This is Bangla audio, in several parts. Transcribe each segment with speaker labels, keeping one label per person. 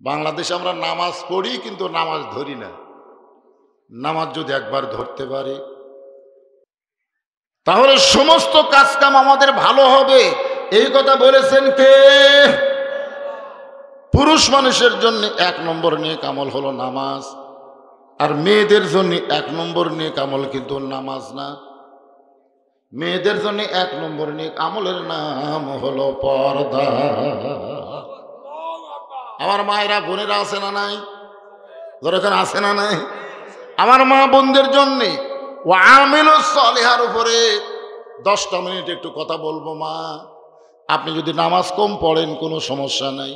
Speaker 1: বাংলাদেশে আমরা নামাজ পড়ি কিন্তু নামাজ ধরি না। নামাজ যদি একবার ধরতে পারি তাহলে সমস্ত কাজকাম আমাদের ভালো হবে। এই কথা বলেছেন কে? পুরুষ মানুষের জন্য 1 নম্বর নেক আমল হলো নামাজ, আর মেয়েদের জন্য 1 নম্বর নেক আমল কিন্তু নামাজ না। মেয়েদের জন্য 1 নম্বর নেক আমলের নাম হলো পর্দা। আমার মায়েরা বোনেরা আছে না নাই? দরকার আছে না নাই? আমার মা বোনদের জন্য ওয়া আমিলুস সালিহার উপরে 10টা মিনিট একটু কথা বলবো। মা, আপনি যদি নামাজ কম পড়েন কোনো সমস্যা নাই,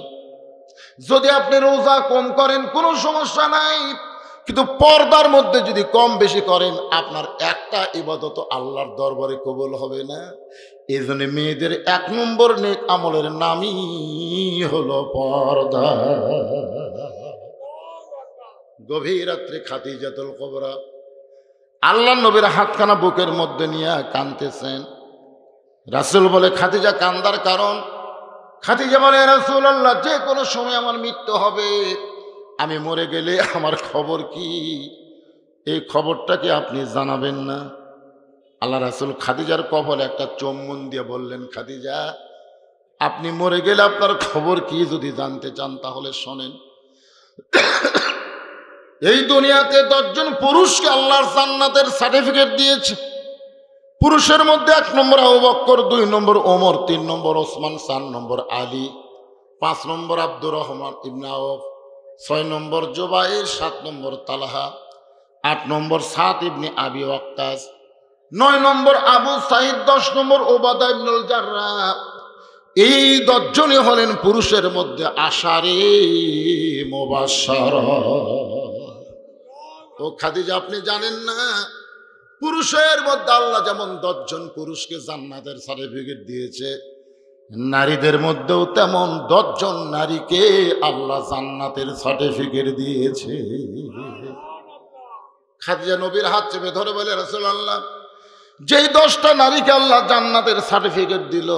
Speaker 1: যদি আপনি রোজা কম করেন কোনো সমস্যা নাই, কিন্তু পর্দার মধ্যে যদি কম বেশি করেন আপনার একটা ইবাদত আল্লাহর দরবারে কবুল হবে না। এই জন্য মেয়েদের 1 নম্বর নেক আমলের নামই হলো পর্দা। গভীর রাত্রে খাদিজাতুল কুবরা আল্লাহ নবীর হাতখানা বুকের মধ্যে নিয়ে কাঁদতেছেন। রাসূল বলে, খাদিজা কান্দার কারণ? খাদিজা বলে, রাসূলুল্লাহ, যে কোনো সময় আমার মৃত্যু হবে, আমি মরে গেলে আমার খবর কি? এই খবরটা কি আপনি জানাবেন না? আল্লাহ রাসূল খাদিজার কপালে একটা চুম্বন দিয়ে বললেন, খাদিজা, আপনি মরে গেলে আপনার খবর কি যদি জানতে চান তাহলে শোনেন। এই দুনিয়াতে 10 জন পুরুষকে আল্লাহর জান্নাতের সার্টিফিকেট দিয়েছে। পুরুষের মধ্যে 1 নম্বর আবু বকর, 2 নম্বর ওমর, 3 নম্বর ওসমান, 4 নম্বর আলী, 5 নম্বর আব্দুর রহমান ইবনে আওফ, 6 নম্বর জুবাইর, 7 নম্বর তালহা, 8 নম্বর সাদ ইবনে আবি ওয়াক্কাস, 9 নম্বর আবু সাঈদ, 10 নম্বর ওবাদা ইবনুল জাররাহ। এই 10 জনই হলেন পুরুষের মধ্যে আশারে মুবাশশারা। ও খাদিজা, আপনি জানেন না পুরুষের মধ্যে আল্লাহ যেমন 10 জন পুরুষকে জান্নাতের সার্টিফিকেট দিয়েছে, নারীদের মধ্যেও তেমন 10 জন নারীকে আল্লাহ জান্নাতের সার্টিফিকেট দিয়েছে। খাদিজা নবীর হাত চেপে ধরে বলে, রাসূলুল্লাহ, যেই 10টা নারীকে আল্লাহ জান্নাতের সার্টিফিকেট দিল,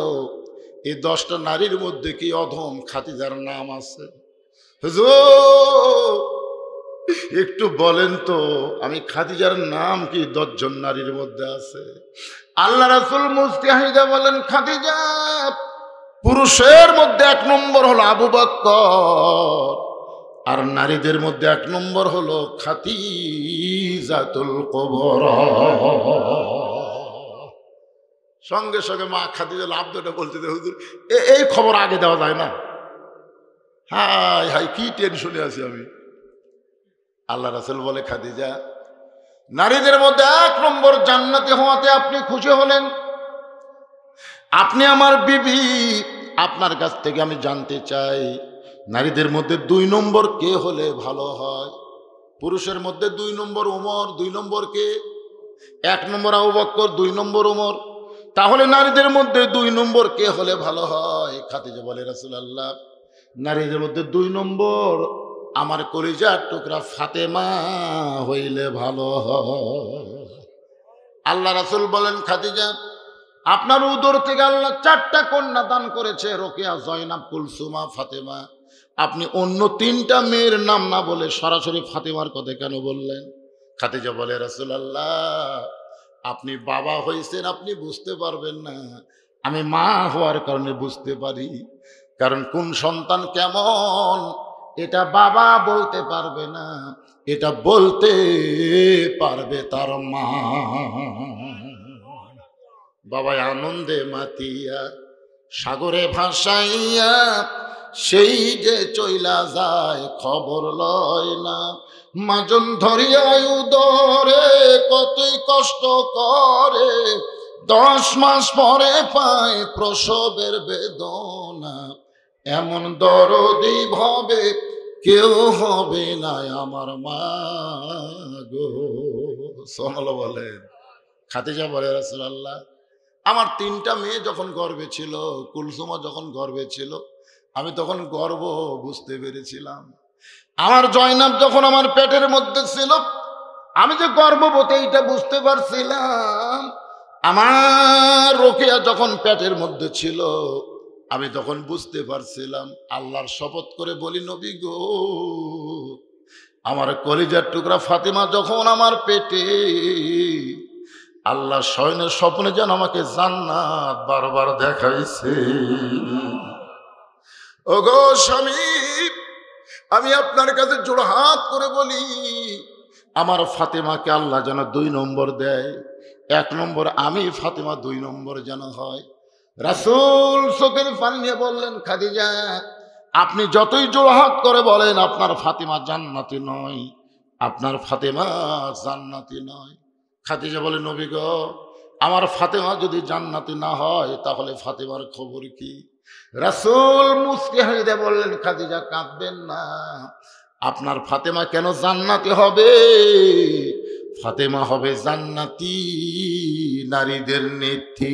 Speaker 1: এই 10টা নারীর মধ্যে কি অধম খাদিজার নাম আছে? হুজুর, একটু বলেন তো, আমি খাদিজার নাম কি 10 জন নারীর মধ্যে আছে? আল্লাহ রাসূল মুস্তাহিদা বলেন, খাদিজা, পুরুষের মধ্যে 1 নম্বর হলো আবু বকর, আর নারীদের মধ্যে 1 নম্বর হলো খাদিজাতুল কুবরা। সঙ্গে সঙ্গে মা খাদিজা লাভটা বলতে, হুজুর, এই খবর আগে দেওয়া যায় না? হাই হাই, কি টেনশনে আছি আমি। আল্লাহ রাসূল বলে, খাদিজা, নারীদের মধ্যে 1 নম্বর জান্নাতি হওয়াতে আপনি খুশি হলেন। আপনি আমার বিবি, আপনার কাছ থেকে আমি জানতে চাই, নারীদের মধ্যে 2 নম্বর কে হলে ভালো হয়? পুরুষের মধ্যে 2 নম্বর ওমর, 2 নম্বর কে? 1 নম্বর আবু বকর, 2 নম্বর ওমর। তাহলে নারীদের মধ্যে 2 নম্বর কে হলে ভালো হয়? খাদিজা বলে, রাসূলুল্লাহ, নারীদের মধ্যে 2 নম্বর আমার কলিজার টুকরা ফাতেমা হইলে ভালো হয়। আল্লাহ রাসূল বলেন, খাদিজা, আপনার উদর থেকে আল্লাহ 4টা কন্যা দান করেছে, রোকেয়া, জয়নাব, কুলসুমা, ফাতেমা। আপনি অন্য 3টা মেয়ের নাম না বলে সরাসরি ফাতেমার কথা কেন বললেন? খাদিজা বলে, রাসূলুল্লাহ, আপনি বাবা হয়েছেন, আপনি বুঝতে পারবেন না, আমি মা হওয়ার কারণে বুঝতে পারি। কারণ কোন সন্তান কেমন এটা বাবা বলতে পারবে না, এটা বলতে পারবে তার মা। বাবা আনন্দে মাতিয়া সাগরে ভাসাইয়া সেই যে চইলা যায় খবর লয় না, মাজন ধরিয়া উদরে কতই কষ্ট করে, 10 মাস পরে পায় প্রসবের বেদনা, এমন দরদি ভাবে কেউ হবে না আমার মা গো। সুবহানাল্লাহ বলেন। খাদিজা বলে, রাসূলুল্লাহ, আমার 3টা মেয়ে যখন গর্ভে ছিল, কুলসুমা যখন গর্ভে ছিল, আমি তখন গর্ভ বুঝতে পেরেছিলাম। আমার জয়নাব যখন আমার পেটের মধ্যে ছিল, আমি যে গর্ভবতী এটা বুঝতে পারছিলাম। আমার রোকেয়া যখন পেটের মধ্যে ছিল, আমি তখন বুঝতে পারছিলাম, আল্লাহর শপথ করে বলি, নবী গো, আমার কলিজার টুকরা ফাতেমা যখন আমার পেটে, আল্লাহ শয়নের স্বপ্নে যেন আমাকে জান্নাত বারবার দেখাইছে। ওগো স্বামী, আমি আপনার কাছে জোড়হাত করে বলি, আমার ফাতেমাকে আল্লাহ যেন 2 নম্বর দেয়। 1 নম্বর আমি, ফাতেমা 2 নম্বর যেন হয়। রাসূল চোখের পানি নিয়ে বললেন, খাদিজা, আপনি যতই জোড়হাত করে বলেন আপনার ফাতেমা জান্নাতি নয়, আপনার ফাতেমা জান্নাতি নয়। খাদিজা বলে, নবী গো, আমার ফাতেমা যদি জান্নাতি না হয় তাহলে ফাতেমার খবর কি? রাসূল মুস্কি হাসে বললেন, খাদিজা কাঁদবেন না, আপনার ফাতেমা কেন জান্নাতি হবে? ফাতেমা হবে জান্নাতি নারীদের নেত্রী।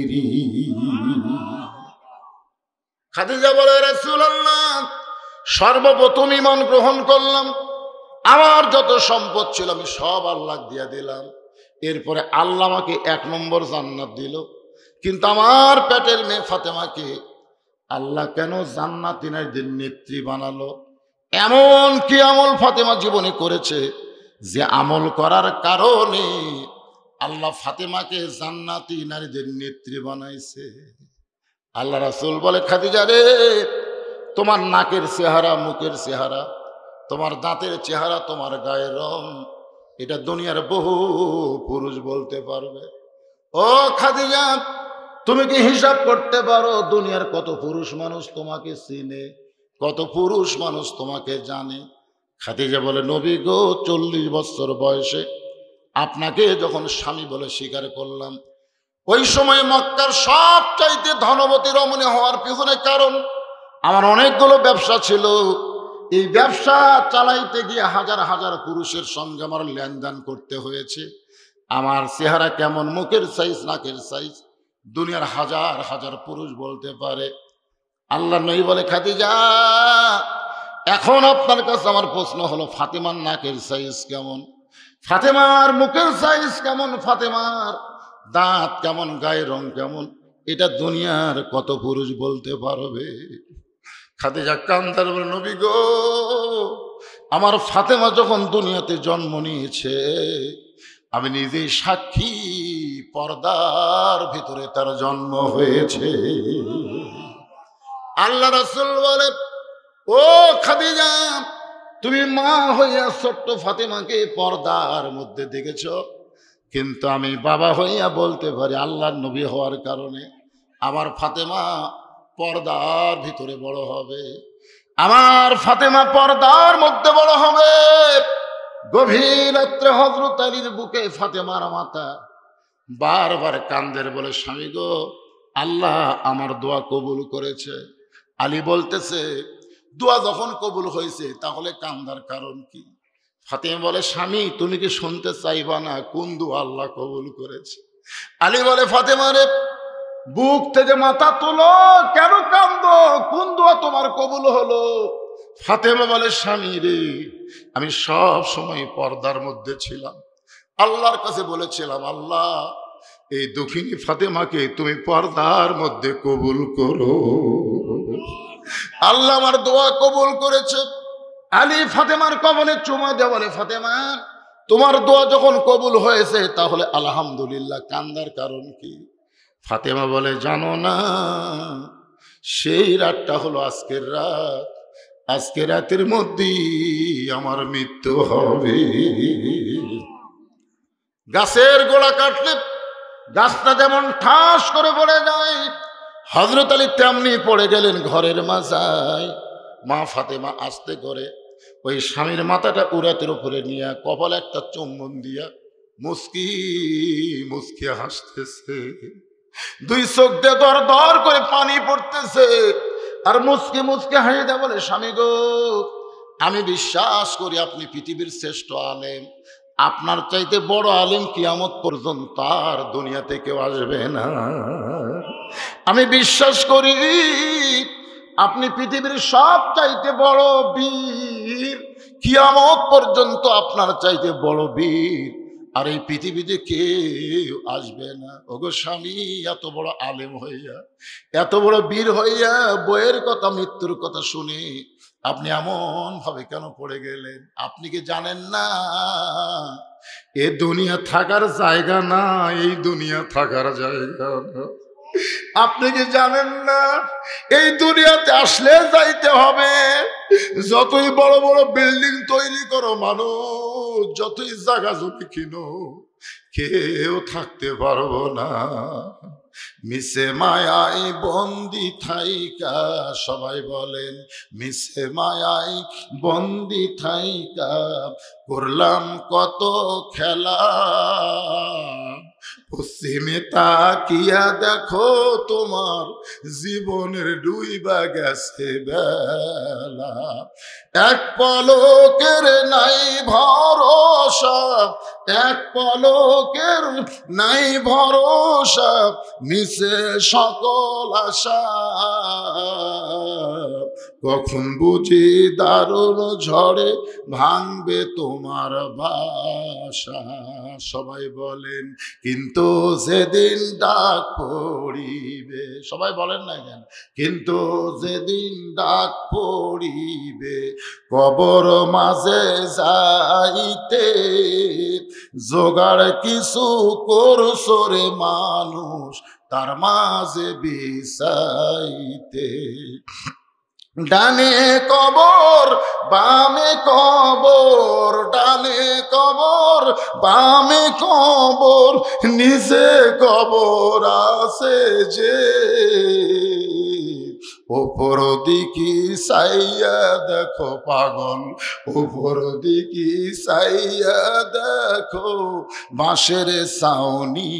Speaker 1: খাদিজা বলে, রাসূলুল্লাহ, সর্বপ্রথম ঈমান গ্রহণ করলাম, আমার যত সম্পদ ছিল আমি সব আল্লাহ দিয়ে দিলাম, এরপরে আল্লাহ আমাকে 1 নম্বর জান্নাত দিল, কিন্তু আমার পেটের মেয়ে ফাতেমাকে আল্লাহ কেন জান্নাতি নারীদের নেত্রী বানালো? এমন কি আমল ফাতেমা জীবনে করেছে যে আমল করার কারণে আল্লাহ ফাতেমাকে জান্নাতি নারীদের নেত্রী বানাইছে? আল্লাহ রাসূল বলে, খাদিজা রে, তোমার নাকের চেহারা, মুখের চেহারা, তোমার দাঁতের চেহারা, তোমার গায়ের রং, এটা দুনিয়ার বহু পুরুষ বলতে পারবে। ও খাদিজা, তুমি কি হিসাব করতে পারো দুনিয়ার কত পুরুষ মানুষ তোমাকে চিনে, কত পুরুষ মানুষ তোমাকে জানে? খাদিজা বলে, নবী গো, 40 বছর বয়সে আপনাকে যখন স্বামী বলে স্বীকার করলাম, ওই সময় মক্কার সবচাইতে ধনবতী রমণী হওয়ার পিছনে কারণ আমার অনেকগুলো ব্যবসা ছিল। এই ব্যবসা চালাইতে গিয়ে হাজার হাজার পুরুষের সঙ্গে আমার লেনদেন করতে হয়েছে। আমার চেহারা কেমন, মুখের সাইজ, নাকের সাইজ, দুনিয়ার হাজার হাজার পুরুষ বলতে পারে। আল্লাহ নবী বলে, খাদিজা, এখন আপনার কাছে আমার প্রশ্ন হলো, ফাতেমার নাকের সাইজ কেমন, ফাতেমার মুখের সাইজ কেমন, ফাতেমার দাঁত কেমন, গায়ের রং কেমন, এটা দুনিয়ার কত পুরুষ বলতে পারবে? খাদিজা কান্দার বলে, নবী গো, আমার ফাতেমা যখন দুনিয়াতে জন্ম নিয়েছে আমি নিজেই সাক্ষী, পর্দার ভিতরে তার জন্ম হয়েছে। আল্লাহ রাসূল বলে, ও খাদিজা, তুমি মা হইয়া ছোট্ট ফাতেমাকে পর্দার মধ্যে দেখেছ, কিন্তু আমি বাবা হইয়া বলতে পারি আল্লাহর নবী হওয়ার কারণে আমার ফাতেমা পর্দার ভিতরে বড় হবে, আমার ফাতেমা পর্দার মধ্যে বড় হবে। গভীর রাত্রে হযরত আলীর বুকে ফাতেমার মাথা বারবার কান্দের, বলে, স্বামী গো, আল্লাহ আমার দোয়া কবুল করেছে। আলী বলতেছে, দোয়া যখন কবুল হয়েছে তাহলে কান্দার কারণ কি? ফাতেমা বলে, স্বামী তুমি কি শুনতে চাইবা না কোন দোয়া আল্লাহ কবুল করেছে? আলী বলে, ফাতেমা রে, বুক থেকে মাথা তোলো, কেন কান্দো, কোন দোয়া তোমার কবুল হলো? ফাতেমা বলে, স্বামী রে, আমি সব সময় পর্দার মধ্যে ছিলাম, আল্লাহর কাছে বলেছিলাম, আল্লাহ এই দুঃখিনী ফাতেমাকে তুমি পর্দার মধ্যে কবুল করো। আল্লাহ আমার দোয়া কবুল করেছে। আলী ফাতেমার কবরে চুমা দেয়া বলে, ফাতেমা তোমার দোয়া যখন কবুল হয়েছে তাহলে আলহামদুলিল্লাহ, কান্দার কারণ কি? ফাতেমা বলে, জানো না, সেই রাতটা হলো আজকের রাত, আজকে রাতের মধ্যেই আমার মৃত্যু হবে। গাছের গোড়া কাটলে গাছটা যেমন ঠাস করে পড়ে যায়, হযরত আলী তেমনি পড়ে গেলেন ঘরের মাথায়। মা ফাতেমা আস্তে করে ওই স্বামীর মাথাটা উরাতের উপরে নিয়ে কপালে একটা চুম্বন দিয়া মুস্কি মুস্কি হাসতেছে, 2 চোখ দিয়ে দর দর করে পানি পড়তেছে, আর মুস্কি মুস্কি হাসি দেয়া বলে, স্বামী গো, আমি বিশ্বাস করি আপনি পৃথিবীর শ্রেষ্ঠ আলেম, আপনার চাইতে বড় আলেম কিয়ামত পর্যন্ত আর দুনিয়াতে কেউ আসবে না। আমি বিশ্বাস করি আপনি পৃথিবীর সব চাইতে বড় বীর, কিয়ামত পর্যন্ত আপনার চাইতে বড় বীর আর এই পৃথিবীতে কেউ আসবে না। ওগো স্বামী, এত বড় আলেম হইয়া, এত বড় বীর হইয়া বইয়ের কথা, মৃত্যুর কথা শুনে আপনি এমন ভাবে কেন পড়ে গেলেন? আপনি কি জানেন না এ দুনিয়া থাকার জায়গা না, এই দুনিয়া থাকার জায়গা না? আপনি কি জানেন না এই দুনিয়াতে আসলে যাইতে হবে? যতই বড় বড় বিল্ডিং তৈরি করো মানুষ, যতই জায়গা জমি কিনো, কেউ থাকতে পারবো না। মিশে মায়াই বন্দি থাইকা, সবাই বলেন মিশে মায়াই বন্দি থাইকা করলাম কত খেলা। পশ্চিমে তাকিয়া দেখো তোমার জীবনের ডুইবা গেছে বেলা। এক পলকের নাই ভরসা, এক পলকের নাই ভরসা, মিশে সকল আশা। কখন বুঝি দারুণ ঝড়ে ভাঙবে তোমার বাসা। সবাই বলেন কিন্তু যেদিন ডাক পড়িবে, সবাই বলেন না কেন? কিন্তু যেদিন ডাক পড়িবে কবর মাঝে যাইতে, জোগাড় কিছু করছো রে মানুষ তার মাঝে বিছাইতে। ডানে কবর বামে কবর, ডানে কবর বামে কবর, নিচে কবর আছে যে। ওপর দিকে সাইয়া দেখো পাগল, ওপর দিকে সাইয়া দেখো বাঁশের ছাউনি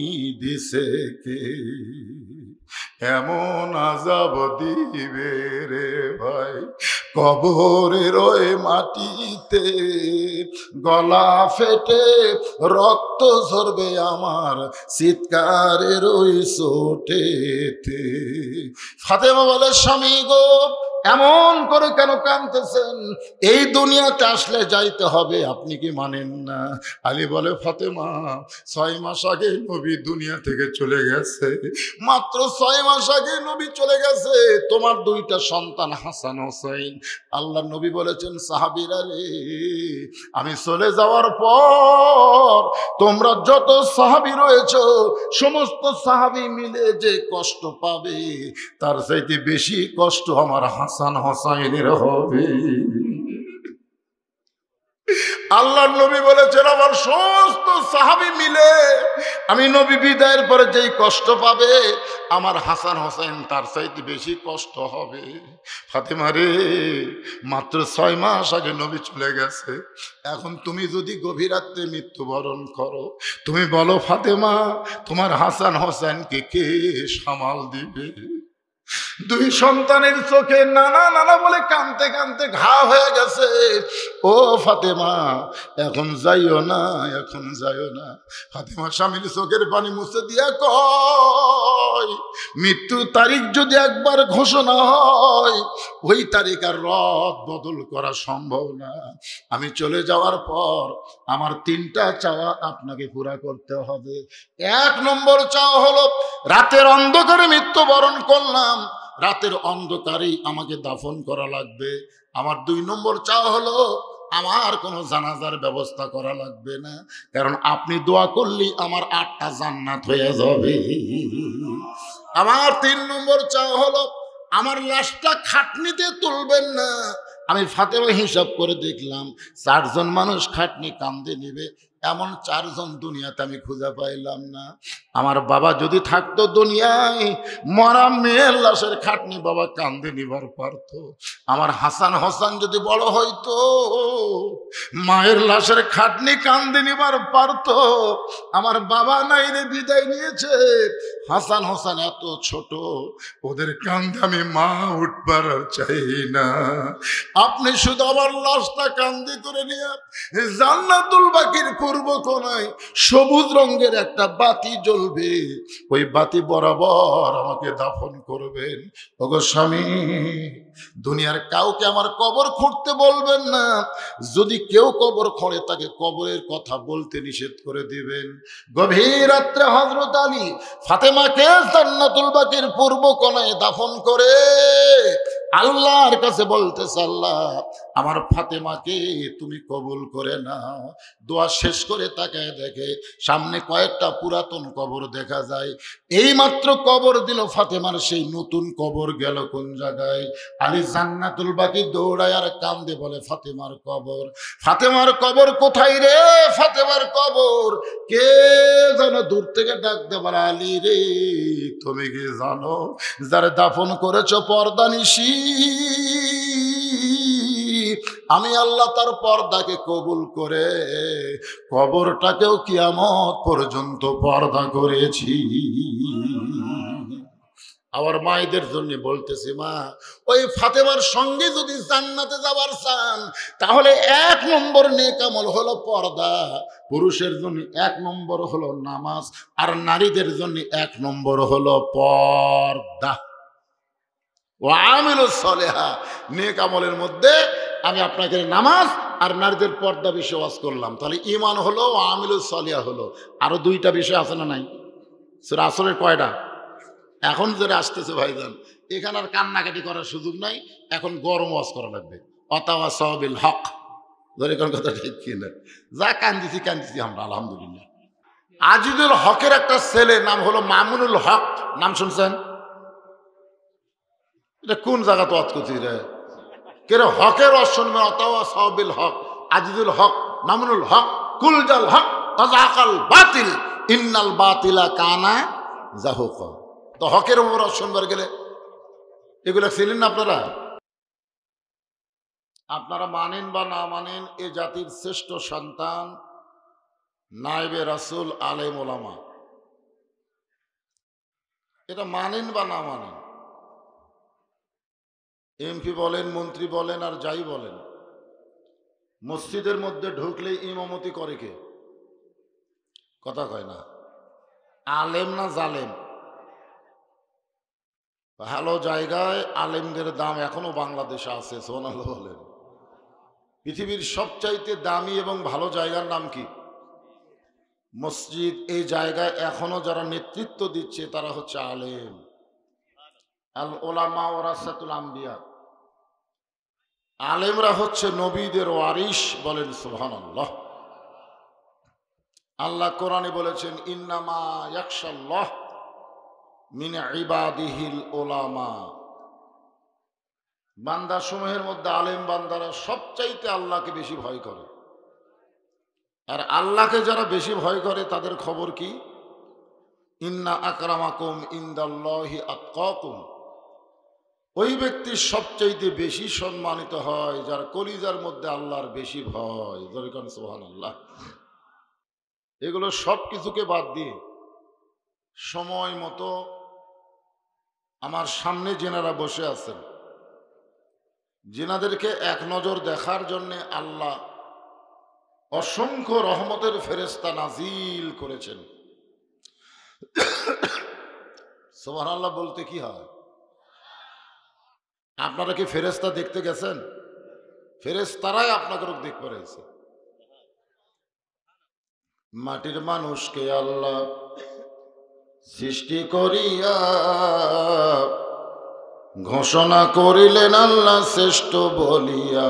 Speaker 1: দিছে কে। এমন আযাব দিবে রে ভাই কবরের ওই মাটিতে, গলা ফেটে রক্ত ঝরবে আমার চিৎকারের ওই চোটেতে। ফাতেমা বলে স্বামী গো, এমন করে কেন কাঁদতেছেন? এই দুনিয়াতে আসলে যাইতে হবে, আপনি কি মানেন না? আলী বলে ফাতেমা, 6 মাস আগে নবী দুনিয়া থেকে চলে গেছে, মাত্র 6 মাস আগে নবী চলে গেছে। তোমার 2টা সন্তান হাসান হোসেন। আল্লাহ নবী বলেছেন সাহাবীরা রে, আমি চলে যাওয়ার পর তোমরা যত সাহাবী রয়েছে সমস্ত সাহাবী মিলে যে কষ্ট পাবে তার চাইতে বেশি কষ্ট আমার হাসান হোসেনের হবে। আল্লাহর নবী বলেছেন আমার সমস্ত সাহাবী মিলে আমি নবী বিদায়ের পরে যেই কষ্ট পাবে আমার হাসান হোসেন তার চাইতে বেশি কষ্ট হবে। ফাতেমা রে, মাত্র 6 মাস আগে নবী চলে গেছে, এখন তুমি যদি গভীর রাত্রে মৃত্যুবরণ করো, তুমি বলো ফাতেমা তোমার হাসান হোসেনকে কে সামাল দিবে? 2 সন্তানের চোখে নানা নানা বলে কাঁদতে কাঁদতে ঘা হয়ে গেছে। ও ফাতেমা এখন যাইও না, এখন যাইও না। ফাতেমা স্বামীর চোখের পানি মুছে দিয়া কয়, মৃত্যুর তারিখ যদি একবার ঘোষণা হয় ওই তারিখ আর রদ বদল করা সম্ভব না। আমি চলে যাওয়ার পর আমার 3টা চাওয়া আপনাকে পুরা করতে হবে। 1 নম্বর চাওয়া হলো রাতের অন্ধকারে মৃত্যুবরণ করলাম, রাতের অন্ধকারেই আমাকে দাফন করা লাগবে। আমার 2 নম্বর চাওয়া হলো আমার কোনো জানাজার ব্যবস্থা করা লাগবে না, কারণ আপনি দোয়া করলেই আমার 8টা জান্নাত হয়ে যাবে। আমার 3 নম্বর চাওয়া হলো আমার লাশটা খাটনিতে তুলবেন না। আমি ফাতেমা হিসাব করে দেখলাম 4 জন মানুষ খাটনি কাঁধে নিবে, এমন 4 জন দুনিয়াতে আমি খুঁজে পাইলাম না। আমার বাবা যদি থাকতো দুনিয়ায়, মরা মেয়ের লাশের খাটনি বাবা কাঁধে নিবার পারত। আমার হাসান হোসেন যদি বড় হইতো, মায়ের লাশের খাটনি কাঁধে নিবার পারত। আমার বাবা নাই রে, বিদায় নিয়েছে। হাসান হোসেন এত ছোট, ওদের কাঁধে আমি মা উঠবার চাই না। আপনি শুধু আমার লাশটা কাঁধে করে নিয়ে জান্নাতুল বাকির পূর্ব কোণায় সবুজ রঙের একটা বাতি জ্বলবে, ওই বাতি বরাবর আমাকে দাফন করবেন। ওগো স্বামী, দুনিয়ার কাউকে আমার কবর খুঁড়তে বলবেন না। যদি কেউ কবর খোঁড়ে তাকে কবরের কথা বলতে নিষেধ করে দিবেন। গভীর রাত্রে হযরত আলী ফাতেমাকে জান্নাতুল বাকির পূর্ব কোণায় দাফন করে আল্লাহর কাছে বলতেছে, আল্লাহ আমার ফাতেমাকে তুমি কবুল করে নাও। দোয়া শেষ করে তাকায় দেখে সামনে কয়েকটা পুরাতন কবর দেখা যায়। এই মাত্র কবর দিল ফাতেমার, সেই নতুন কবর গেল কোন জায়গায়? আলী জান্নাতুল বাকি দৌড়ায় আর কান্দে বলে, ফাতেমার কবর, ফাতেমার কবর কোথায় রে? ফাতেমার কবর। কে যেন দূর থেকে ডাক দে বলে, আলী রে তুমি কি জানো যারা দাফন করেছো পর্দানিশি, আমি আল্লাহ তার পর্দাকে কবুল করে কবরটাকেও কিয়ামত পর্যন্ত পর্দা করেছি। আমার মায়েদের জন্য বলতেছি, মা ওই ফাতেমার সঙ্গে যদি জান্নাতে যাবার চান তাহলে 1 নম্বর নেক আমল হলো পর্দা। পুরুষের জন্য 1 নম্বর হলো নামাজ, আর নারীদের জন্য 1 নম্বর হলো পর্দা। ও আমিলুস সালেহা, নেক আমলের মধ্যে আমি আপনাকে নামাজ আর নারীদের পর্দা বিষয় ওয়াজ করলাম। তাহলে ঈমান হলো, ও আমিলুস সালেহা হলো। আরো 2টা বিষয় আছে না নাই? সূরা আসরের কয়টা? এখন যেটা আসতেছে ভাইজান, এখানে আর কান্নাকাটি করার সুযোগ নাই, এখন গরম ওয়াজ করা লাগবে। অতাওয়াসাউ বিল হক, ধরে কোন কথা ঠিক কিনা? যা কান্দিছি আমরা আলহামদুলিল্লাহ। আজিজুল হকের একটা ছেলে নাম হলো মামুনুল হক, নাম শুনছেন? এটা কোন জায়গা তো ওয়াজ করছি রে? কে রে হকের ওয়াজ শুনবেন? অতাওয়াসাউ বিল হক, আজিজুল হক, মামুনুল হক, কুলজাল হক তাযাকাল বাতিল ইন্নাল বাতিলা কানা যাহুকা। তো হকের উপর শুনবার গেলে এগুলো ছিলেন না আপনারা? আপনারা মানেন বা না মানেন, এ জাতির শ্রেষ্ঠ সন্তান নায়েবে রাসূল আলেম ওলামা, এটা মানেন বা না মানেন, এমপি বলেন, মন্ত্রী বলেন, আর যাই বলেন, মসজিদের মধ্যে ঢুকলে ইমামতি করে কে? কথা কয় না। আলেম না জালেম? ভালো জায়গায় আলেমদের দাম এখনো বাংলাদেশে আছে, সুবহানাল্লাহ বলেন। পৃথিবীর সবচাইতে দামি এবং ভালো জায়গার নাম কি? মসজিদ। এই জায়গায় এখনো যারা নেতৃত্ব দিচ্ছে তারা হচ্ছে আলেম। আল ওলামা ওয়ারাসাতুল আম্বিয়া, আলেমরা হচ্ছে নবীদের ওয়ারিস। বলেন সুবহানাল্লাহ। আল্লাহ কোরআনে বলেছেন, ইন্নামা ইয়াখশাল্লাহ মিন ইবাদিহিল উলামা। বান্দা সমূহের মধ্যে আলেম বান্দারা সবচাইতে আল্লাহকে বেশি ভয় করে। আর আল্লাহকে যারা বেশি ভয় করে তাদের খবর কি? ইন্না আকরামাকুম ইনদাল্লাহি আতকাকুম। ওই ব্যক্তি সবচাইতে বেশি সম্মানিত হয় যার কলিজার মধ্যে আল্লাহর বেশি ভয়। যখন সুবহানাল্লাহ। এগুলো সব কিছুকে বাদ দিয়ে সময় মতো আমার সামনে যেনারা বসে আছেন, যেনাদেরকে এক নজর দেখার জন্য আল্লাহ অসংখ্য রহমতের ফেরেশতা নাজিল করেছেন। সুবহানাল্লাহ বলতে কি হয়? আপনারা কি ফেরেশতা দেখতে গেছেন? ফেরেশতারাই আপনাকে দেখতে পারেছে। মাটির মানুষকে আল্লাহ সৃষ্টি করিয়া ঘোষণা করিলেন আল্লাহ শ্রেষ্ঠ বলিয়া,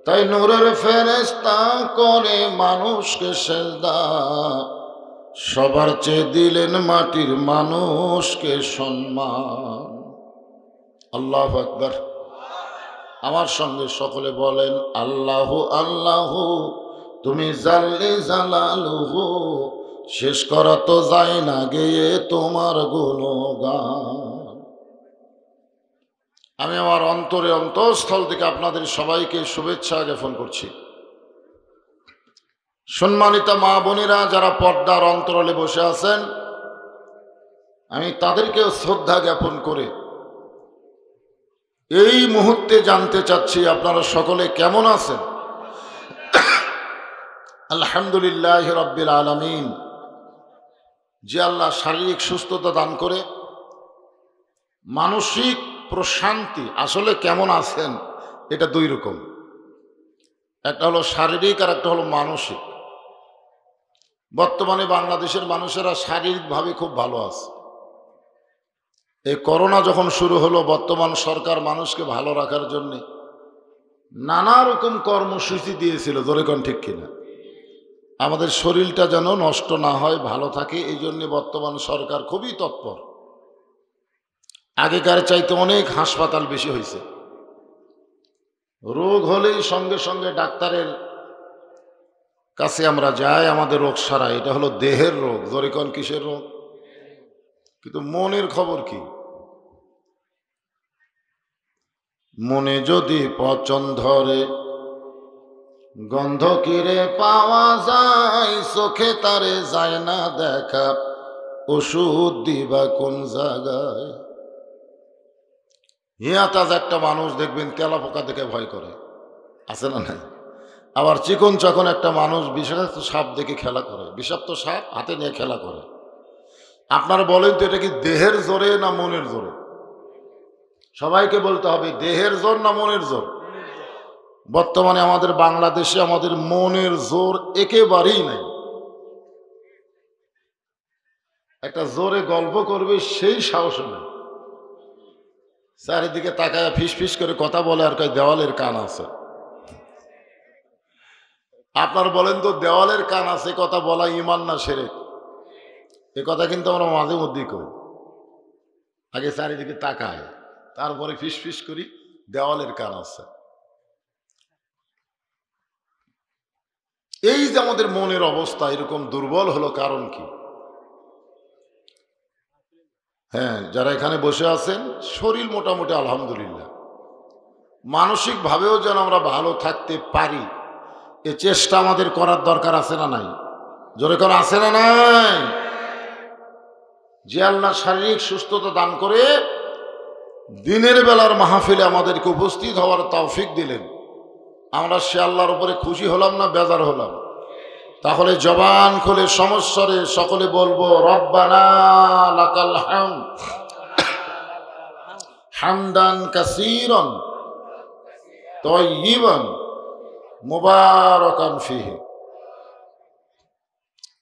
Speaker 1: তাই নূরের ফেরেশতা করে মানুষকে সেজদা, সবার চেয়ে দিলেন মাটির মানুষকে সম্মান। আল্লাহু আকবার। আমার সঙ্গে সকলে বলেন, আল্লাহু আল্লাহু তুমি জাল্লে জালালুহু, শেষ করা তো যায় না গেয়ে তোমার গুণগান। আমি আমার অন্তরে অন্তঃস্থল থেকে আপনাদের সবাইকে শুভেচ্ছা জ্ঞাপন করছি। সম্মানিত মা বোনেরা যারা পর্দার অন্তরালে বসে আছেন, আমি তাদেরকেও শ্রদ্ধা জ্ঞাপন করে এই মুহূর্তে জানতে চাচ্ছি আপনারা সকলে কেমন আছেন? আলহামদুলিল্লাহ রাব্বিল আলামিন। যে আল্লাহ শারীরিক সুস্থতা দান করে মানসিক প্রশান্তি আসলে কেমন আছেন এটা দুই রকম, একটা হলো শারীরিক আর একটা হলো মানসিক। বর্তমানে বাংলাদেশের মানুষেরা শারীরিকভাবে খুব ভালো আছে। এই করোনা যখন শুরু হলো, বর্তমান সরকার মানুষকে ভালো রাখার জন্য নানা রকম কর্মসূচি দিয়েছিল, জোরে কোন ঠিক কিনা? আমাদের শরীরটা যেন নষ্ট না হয়, ভালো থাকে, এই জন্য বর্তমান সরকার খুবই তৎপর। আগেকার চাইতে অনেক হাসপাতাল বেশি হয়েছে। রোগ হলেই সঙ্গে সঙ্গে ডাক্তারের কাছে আমরা যাই, আমাদের রোগ সারা। এটা হলো দেহের রোগ, জোরে কোন কিসের রোগ? কিন্তু মনের খবর কি? মনে যদি পচন ধরে, গন্ধ কিরে পাওয়া যায়, চোখে তারে যায় না দেখা, ওষুধ দিবা কোন জায়গায়? হিয়াতাজ একটা মানুষ দেখবেন তেলা পোকা দেখে ভয় করে, আছে না নাই? আবার চিকন চাকন একটা মানুষ বিষাক্ত সাপ দেখে খেলা করে, বিষাক্ত সাপ হাতে নিয়ে খেলা করে। আপনারা বলেন তো এটা কি দেহের জোরে না মনের জোরে? সবাইকে বলতে হবে দেহের জোর না মনের জোর। বর্তমানে আমাদের বাংলাদেশে আমাদের মনের জোর একেবারেই নাই। একটা জোরে গল্প করবে সেই সাহস নেই, চারিদিকে তাকায় ফিস ফিস করে কথা বলে আর কয় দেওয়ালের কান আছে। আপনার বলেন তো দেওয়ালের কান আছে কথা বলা ইমান না শিরক? এ কথা কিন্তু আমরা মাঝে মধ্যেই করি। আগে চারিদিকে তাকায়, তারপরে ফিস ফিস করি দেওয়ালের কান আছে। এই যে আমাদের মনের অবস্থা এরকম দুর্বল হলো, কারণ কি? হ্যাঁ, যারা এখানে বসে আছেন শরীর মোটামুটি আলহামদুলিল্লাহ, মানসিক ভাবেও যেন আমরা ভালো থাকতে পারি, এ চেষ্টা আমাদের করার দরকার আছে না নাই? জোরে করে আছে না নাই? যে আল্লাহ শারীরিক সুস্থতা দান করে দিনের বেলার মাহফিলে আমাদেরকে উপস্থিত হওয়ার তৌফিক দিলেন, আমরা সে আল্লাহর উপরে খুশি হলাম না বেজার হলাম? তাহলে জবান খুলে সমস্বরে সকলে বলবো রব্বানা লাকাল হামদ হামদান কাসীরান তাইয়িবান মুবারাকান ফিহি।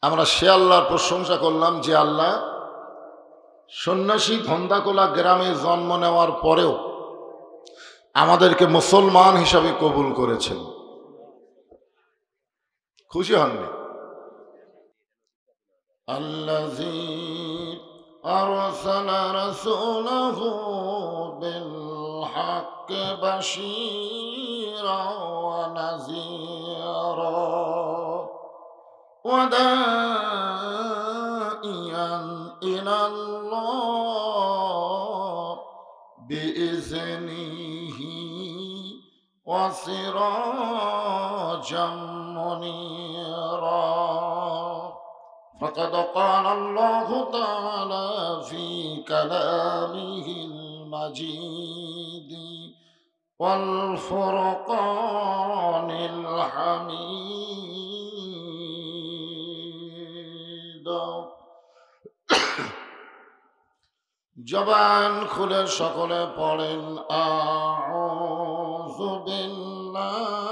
Speaker 1: আমরা সে আল্লাহর প্রশংসা করলাম যে আল্লাহ সন্ন্যাসী ধন্দাকোলা গ্রামে জন্ম নেওয়ার পরেও আমাদেরকে মুসলমান হিসাবে কবুল করেছেন। খুশি হননি? আল্লাযী আরসালা রাসূলাহু বিল হাক্কি বাশীরান ওয়া নাযীরা ওয়া দাঈয়ান ইলাল্লাহ বিইজনিহি ওয়া সিরাজাম মুনীরা। فقد قال الله تعالى في كلامه المجيد والفرقان الحميد। জবান খুলে সকলে পড়েন আউযু বিল্লাহি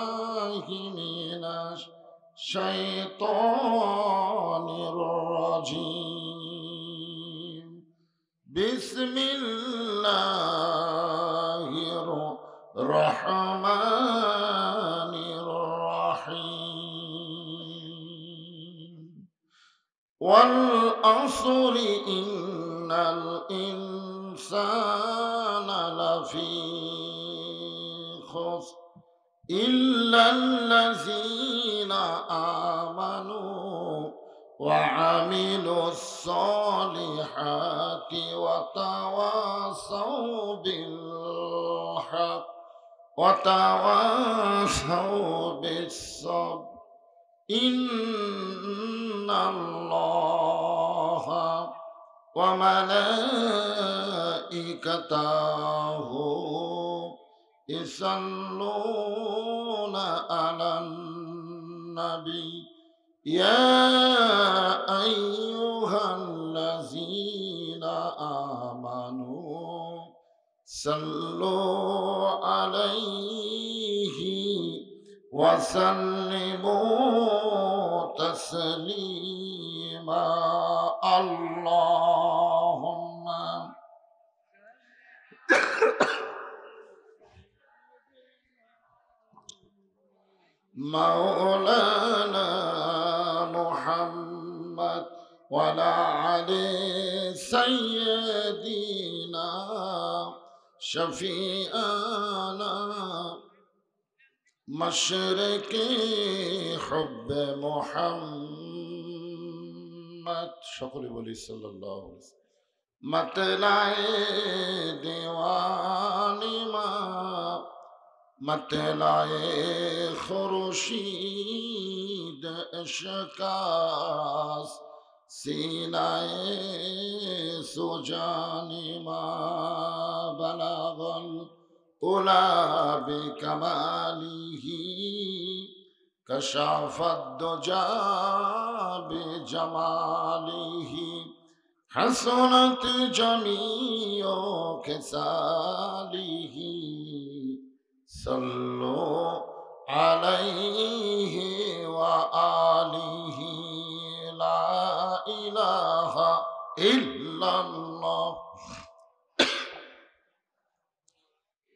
Speaker 1: মিনাশ শাইতানির রাজিম। বিসমিল্লাহির রহমানির রহিম। ওয়াল আসরি ইন্নাল ইনসানা লাফি খুসর ইল্লাল্লাযীনা আমানু ওয়া আমিলুস সালিহাতি ওয়া তাওয়াসাউ বিল হক ওয়া তাওয়াসাউ বিস সাবর ইন্নাল্লাহা ওয়া মালাইকাতাহু ইসাল্লুনা আলান নবী ইয়া আইয়ুহাল্লাযীনা আমানু صلوا عليه وسلموا تسليما اللهم مولانا محمد وعلى علي سيدنا شفيعنا مشرق حب محمد সকলে বলি সাল্লাল্লাহু আলাইহি ওয়াসাল্লাম मतलाए दीवानी माँ मतलाए खुर्शीद इश्कास सीनाए सुजानी माँ बलागल उला बिकमालिही कशाफत दुजा बिजमालिही हसनत जमीओ खिसालिही सल्लो अलैहि व आलिही ला इलाहा इल्लल्लाह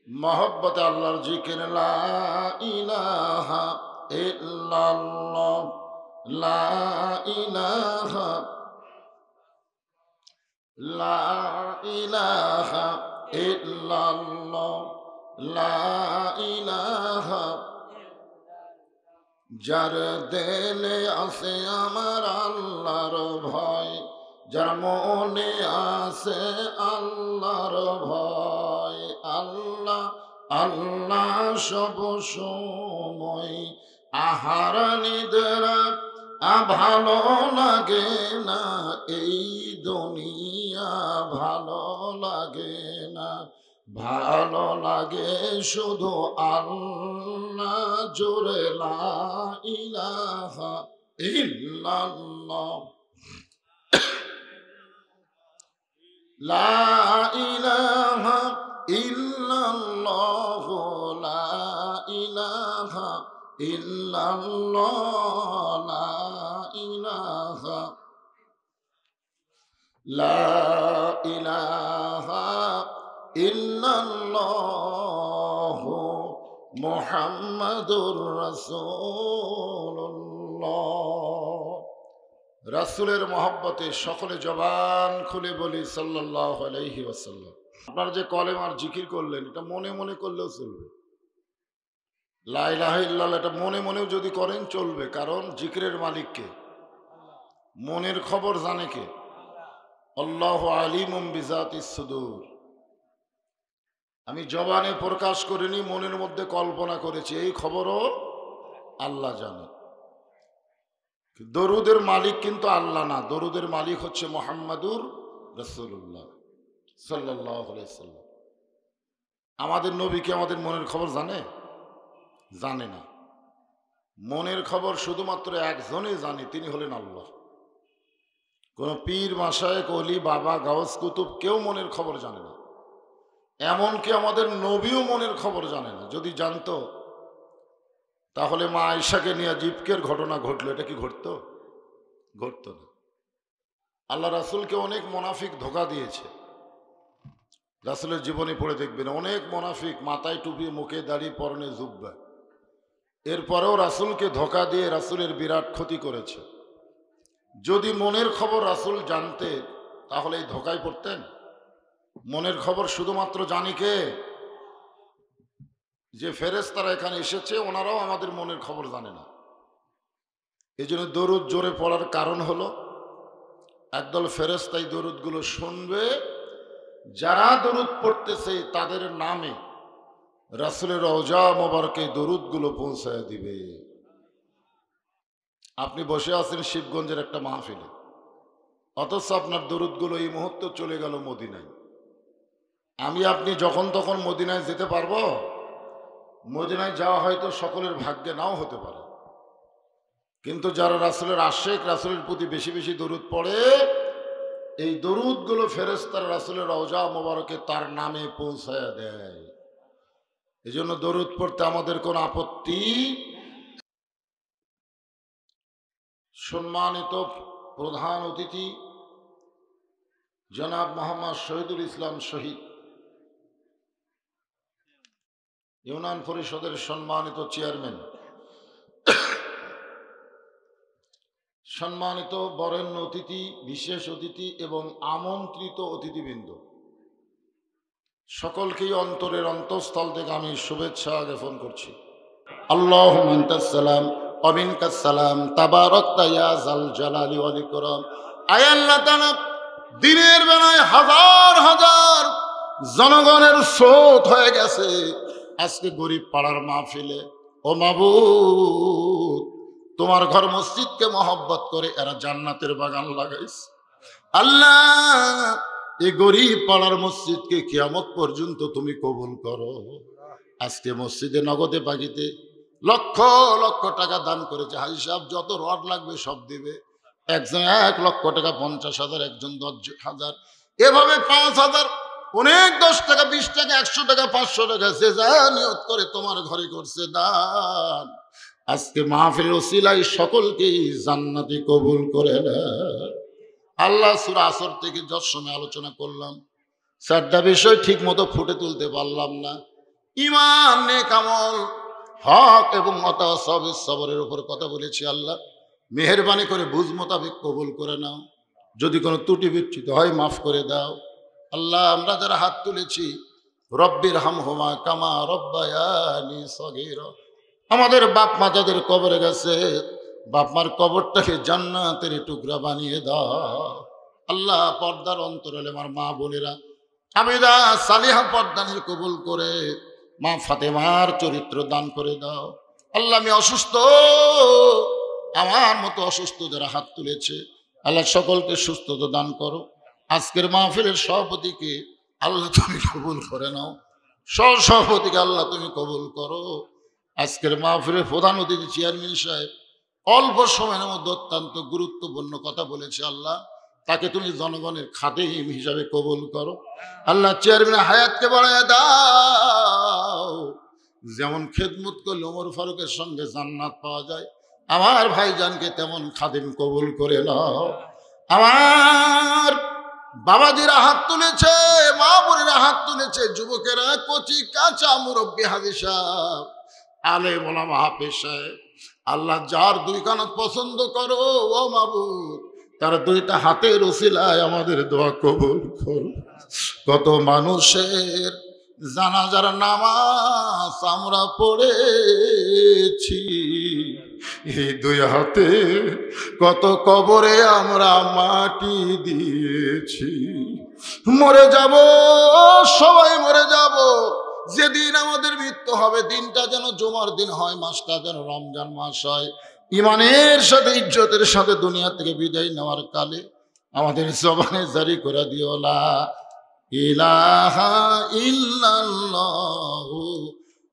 Speaker 1: मोहब्बत अल्लाहर जिक्र ला इलाहा इल्लल्लाह ला इलाहा ला इलाहा इल्लल्लाह ला इलाहा जार दिले आसे आमार आल्लाहर भय जार मने आसे आल्लाहर भय आल्लाह आल्लाह सब समय आहार निद्रा ভালো লাগে না এই দুনিয়া ভালো লাগে না ভালো লাগে শুধু আল্লাহ জোরে লা ইলাহা ইল্লাল্লাহ লা ইলাহা ইল্লাল্লাহ লা ইলাহা ইল্লাল্লাহ লা ইলাহা লা ইলাহা ইল্লাল্লাহ মুহাম্মাদুর রাসূলুল্লাহ রাসূলের মহব্বতে সকলে জবান খুলে বলি সাল্লাল্লাহু আলাইহি ওয়াসাল্লাম। আপনারা যে কলেমার জিকির করলেন এটা মনে মনে করলেও চলবে, লা ইলাহা ইল্লাল্লাহ এটা মনে মনেও যদি করেন চলবে, কারণ জিকিরের মালিক কে? মনের খবর জানে কে? আল্লাহু আলিমুম বিজাতিস সুদূর। আমি জবানে প্রকাশ করিনি, মনের মধ্যে কল্পনা করেছি, এই খবরও আল্লাহ জানে। দরুদের মালিক কিন্তু আল্লাহ না, দরুদের মালিক হচ্ছে মুহাম্মাদুর রাসূলুল্লাহ সাল্লাল্লাহু আলাইহি ওয়াসাল্লাম। আমাদের নবী কি আমাদের মনের খবর জানে? জানে না। মনের খবর শুধুমাত্র একজনই জানে, তিনি হলেন আল্লাহ। কোন পীর মাশায়েখ ওলি বাবা গাউস কুতুব কেউ মনের খবর জানে না, এমনকি আমাদের নবীও মনের খবর জানে না। যদি জানতো তাহলে মা আয়েশাকে নিয়ে জিবকের ঘটনা ঘটলো, এটা কি ঘটতো? ঘটতো না। আল্লাহ রাসূলকে অনেক মুনাফিক ধোঁকা দিয়েছে, রাসূলের জীবনী পড়ে দেখবেন অনেক মুনাফিক মাথায় টুপি মুখে দাড়ি পরনে জুব্বা, এরপরেও রাসূলকে ধোঁকা দিয়ে রাসূলের বিরাট ক্ষতি করেছে। যদি মনের খবর রাসূল জানতে তাহলে এই ধোঁকায় পড়তেন? মনের খবর শুধুমাত্র জানি কে? যে ফেরেশতারা এখানে এসেছে ওনারাও আমাদের মনের খবর জানে না। এই জন্য দরুদ জোরে পড়ার কারণ হলো একদল ফেরেশতা এই দরুদগুলো শুনবে, যারা দরুদ পড়তেছে তাদের নামে রাসূলের রওজা মোবারকে দরুদগুলো পৌঁছায় দিবে। আপনি বসে আছেন শিবগঞ্জের একটা মাহফিলে, অথচ আপনার দরুদগুলো এই মুহূর্তে চলে গেল মদিনায়। আমি আপনি যখন তখন মদিনায় যেতে পারবো? মদিনায় যাওয়া হয়তো সকলের ভাগ্যে নাও হতে পারে, কিন্তু যারা রাসূলের আশিক, রাসূলের প্রতি বেশি বেশি দরুদ পড়ে, এই দরুদগুলো ফেরেশতারা রাসূলের রওজা মোবারকে তার নামে পৌঁছায়া দেয়। এই জন্য দরুদ পড়তে আমাদের কোনো আপত্তি। সম্মানিত প্রধান অতিথি জনাব মোহাম্মদ শহীদুল ইসলাম শহীদ, ইউনিয়ন পরিষদের সম্মানিত চেয়ারম্যান, সম্মানিত বরেণ্য অতিথি, বিশেষ অতিথি এবং আমন্ত্রিত অতিথিবৃন্দ, সকলকেই অন্তরের অন্তঃস্থল থেকে আমি শুভেচ্ছা জ্ঞাপন করছি। আল্লাহুম্মা আনতাস সালাম ওয়া মিনকাস সালাম তাবারাকতা ইয়া যাল জালালি ওয়াল ইকরাম। আয় আল্লাহ তাআলা, দিনের বেলায় হাজার হাজার জনগণের স্রোত হয়ে গেছে আজকে গরিব পাড়ার মাহফিলে। ও মাবুদ, তোমার ঘর মসজিদকে মহব্বত করে এরা জান্নাতের বাগান লাগাইছে। আল্লাহ, এই গরিব পাড়ার মসজিদকে কিয়ামত পর্যন্ত তুমি কবুল করো। আজকে মসজিদে নগদে বাকিতে লক্ষ লক্ষ টাকা দান করেছে। হাজি সাহেব যত রড লাগবে সব দিবে। একজন 1 লক্ষ টাকা, 50,000, একজন 10,000, এভাবে 5,000, অনেক 10 টাকা, 20 টাকা, 100 টাকা, 500 টাকা, যে যা নিয়ত করে তোমার ঘরে করছে দান। আজকে মাহফিলের ওসিলায় সকলকেই জান্নাতি কবুল করে না। আল্লাহ, সূরা আসর থেকে যত সময় আলোচনা করলাম 4টা বিষয় ঠিক মতো ফুটে তুলতে পারলাম না। ঈমান, নেক আমল, হক এবং মুতাসাবিস সবরের উপর কথা বলেছি। আল্লাহ, মেহেরবানি করে বুঝ মোতাবেক কবুল করে নাও। যদি কোনো ত্রুটি বিচ্যুত হয় মাফ করে দাও। আল্লাহ, আমরা যারা হাত তুলেছি, রব্বির হামহুমা কামা রব্বায়ানি সগীরা, আমাদের বাপ মা যাদের কবরে গেছে, বাপ মার কবরটাকে জান্নাতের টুকরা বানিয়ে দাও। আল্লাহ, পর্দার অন্তরালে আমার মা বোনেরা আবিদা সালিহা পর্দানির কবুল করে মা ফাতেমার চরিত্র দান করে দাও। আল্লাহ, আমি অসুস্থ, আমার মতো অসুস্থ যারা হাত তুলেছে, আল্লাহ সকলকে সুস্থতা দান করো। আজকের মাহফিলের সভাপতিকে আল্লাহ তুমি কবুল করে নাও। সভাপতিকে আল্লাহ তুমি কবুল করো। আজকের মাহফিলের প্রধান অতিথি চেয়ারম্যান সাহেব অল্প সময়ের মধ্যে অত্যন্ত গুরুত্বপূর্ণ কথা বলেছে। আল্লাহ, তাকে তুমি জনগণের খাদেম হিসাবে কবুল করো। আল্লাহ, চেয়ারম্যান হায়াতকে বাড়ায় দাও। যেমন খেদমত করলে ওমর ফারুকের সঙ্গে জান্নাত পাওয়া যায়, আমার ভাইজানকে তেমন খাদেম কবুল করে নাও। আমার বাবাজিরা হাত তুলেছে, মা বোনেরা হাত তুলেছে, যুবকেরা, কচি কাঁচা মুরব্বী, হাজী সাহেব, আলেম ওলামা, হাফেজ সাহেব, আল্লাহ যার 2 কানাত পছন্দ করো ও মাবুদ, তার 2টা হাতের ওসিলায় আমাদের দোয়া কবুল করো। কত মানুষের জানাজার নামাজ আমরা পড়েছি, এই 2 হাতে কত কবরে আমরা মাটি দিয়েছি। মরে যাব, সবাই মরে যাব। যেদিন আমাদের মৃত্যু হবে, দিনটা যেন জুমার দিন হয়, মাসটা যেন রমজান মাস হয়। ইমানের সাথে, ইজ্জতের সাথে দুনিয়া থেকে বিদায় নেওয়ার কালে আমাদের জবানে জারি করে দিও লা ইলাহা ইল্লাল্লাহু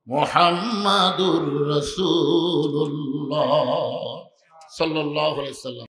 Speaker 1: মুহাম্মাদুর রাসূলুল্লাহ সাল্লাল্লাহু আলাইহি ওয়াসাল্লাম।